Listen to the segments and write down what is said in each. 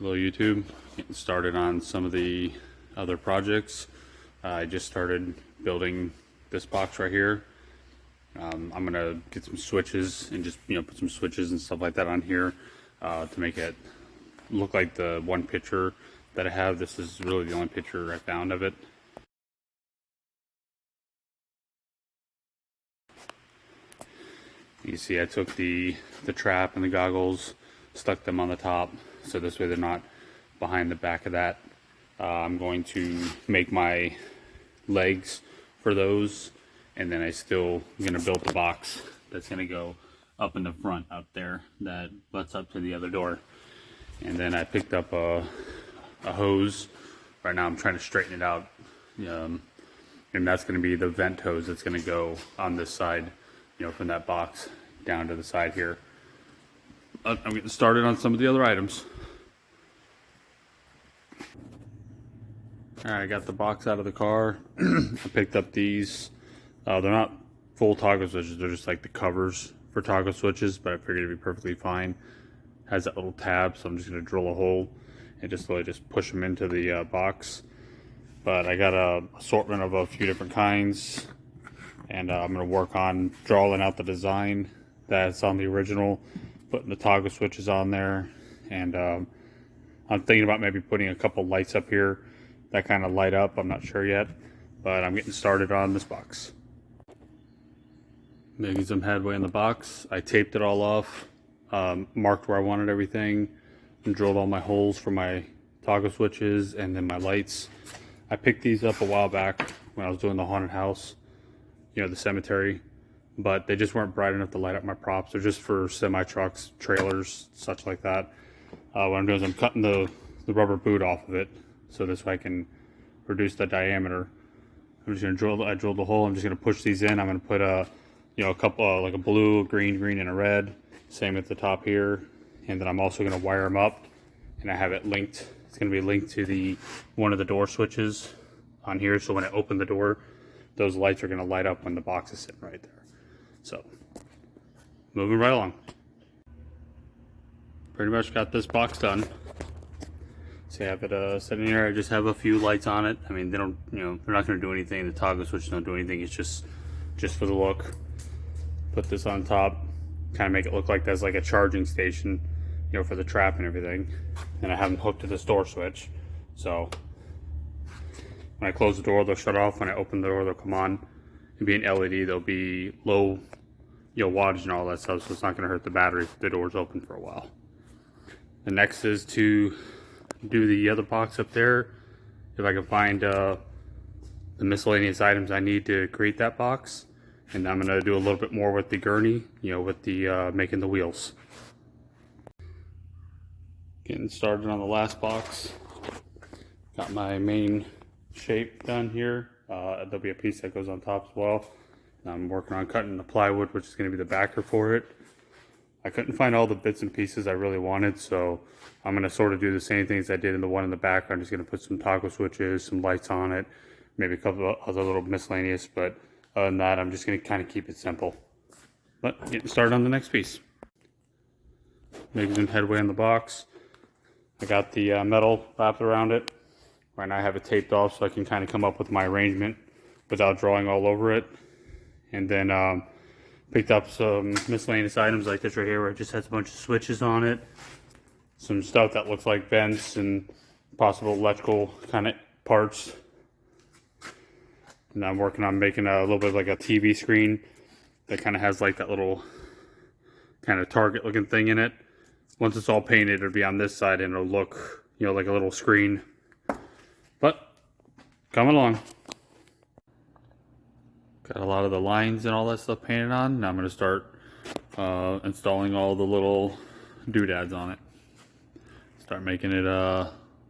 Hello YouTube, getting started on some of the other projects. I just started building this box right here. I'm gonna get some switches and just put some switches and stuff like that on here to make it look like the one picture that I have. This is really the only picture I found of it. You see I took the trap and the goggles, stuck them on the top, so this way they're not behind the back of that. I'm going to make my legs for those, and then I'm going to build the box that's going to go up in the front out there that butts up to the other door. And then I picked up a hose. Right now I'm trying to straighten it out, and that's going to be the vent hose that's going to go on this side, from that box down to the side here. I'm getting started on some of the other items. Alright, I got the box out of the car. I picked up these. They're not full toggle switches, they're just like the covers for toggle switches, but I figured it'd be perfectly fine. Has that little tab, so I'm just going to drill a hole and just push them into the box. But I got a assortment of a few different kinds, and I'm going to work on drawing out the design that's on the original, putting the toggle switches on there, and I'm thinking about maybe putting a couple lights up here that kind of light up. I'm not sure yet, but I'm getting started on this box. Making some headway in the box. I taped it all off, marked where I wanted everything, and drilled all my holes for my toggle switches and then my lights. I picked these up a while back when I was doing the haunted house, the cemetery, but they just weren't bright enough to light up my props. They're just for semi trucks, trailers, such like that. What I'm doing is I'm cutting the rubber boot off of it, so this way I can reduce the diameter. I'm just gonna I drilled the hole. I'm just gonna push these in. I'm gonna put a couple like a blue, a green, and a red. Same at the top here, and then I'm also gonna wire them up, and I have it linked. It's gonna be linked to one of the door switches on here, so when I open the door, those lights are gonna light up when the box is sitting right there. So, moving right along. Pretty much got this box done. So I have it sitting here. I just have a few lights on it. I mean, they don't, they're not going to do anything. The toggle switches don't do anything. It's just for the look. Put this on top, kind of make it look like there's like a charging station, for the trap and everything. And I have them hooked to this door switch. So when I close the door, they'll shut off. When I open the door, they'll come on. It'll be an LED. They'll be low, wattage and all that stuff. So it's not going to hurt the battery if the door's open for a while. The next is to do the other box up there. If I can find the miscellaneous items I need to create that box, and I'm gonna do a little bit more with the gurney, with the making the wheels. Getting started on the last box. Got my main shape done here. There'll be a piece that goes on top as well. And I'm working on cutting the plywood, which is going to be the backer for it. I couldn't find all the bits and pieces I really wanted, so I'm going to sort of do the same things I did in the one in the back. I'm just going to put some toggle switches, some lights on it, maybe a couple of other little miscellaneous, but other than that, I'm just going to kind of keep it simple. But getting started on the next piece. Making some headway in the box. I got the metal wrapped around it. Right now I have it taped off so I can kind of come up with my arrangement without drawing all over it. And then picked up some miscellaneous items like this right here, where it just has a bunch of switches on it. Some stuff that looks like vents and possible electrical kind of parts. And I'm working on making a little bit of like a TV screen that kind of has like that little kind of target looking thing in it. Once it's all painted, it'll be on this side and it'll look, like a little screen. But coming along. Got a lot of the lines and all that stuff painted on. Now I'm going to start installing all the little doodads on it. Start making it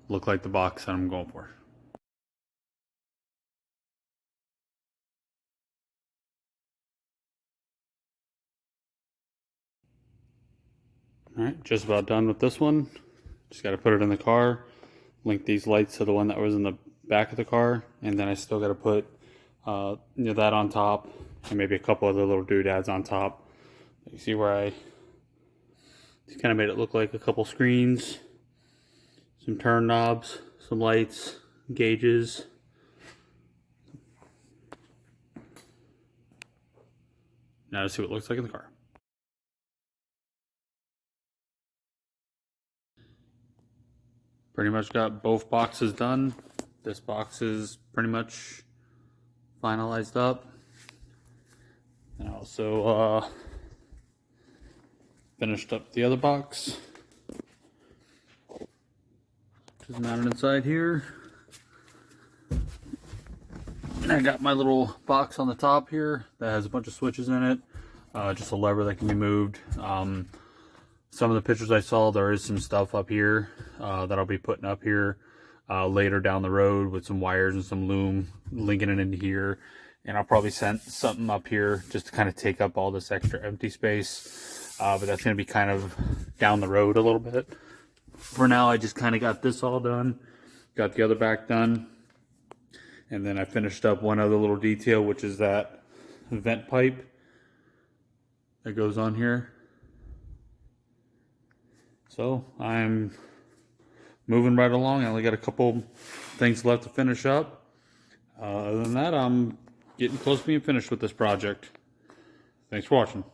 look like the box that I'm going for. Alright, just about done with this one. Just got to put it in the car. Link these lights to the one that was in the back of the car. And then I still got to put that on top, and maybe a couple other little doodads on top. You see where I just kind of made it look like a couple screens, some turn knobs, some lights, gauges. Now let's see what it looks like in the car. Pretty much got both boxes done. This box is pretty much finalized up. And I also finished up the other box, which is mounted inside here. And I got my little box on the top here that has a bunch of switches in it. Just a lever that can be moved. Some of the pictures I saw, there is some stuff up here that I'll be putting up here later down the road with some wires and some loom linking it into here. And I'll probably send something up here just to kind of take up all this extra empty space. But that's going to be kind of down the road a little bit. For now, I just kind of got this all done. Got the other back done. And then I finished up one other little detail, which is that vent pipe that goes on here. So I'm moving right along. I only got a couple things left to finish up. Other than that, I'm getting close to being finished with this project. Thanks for watching.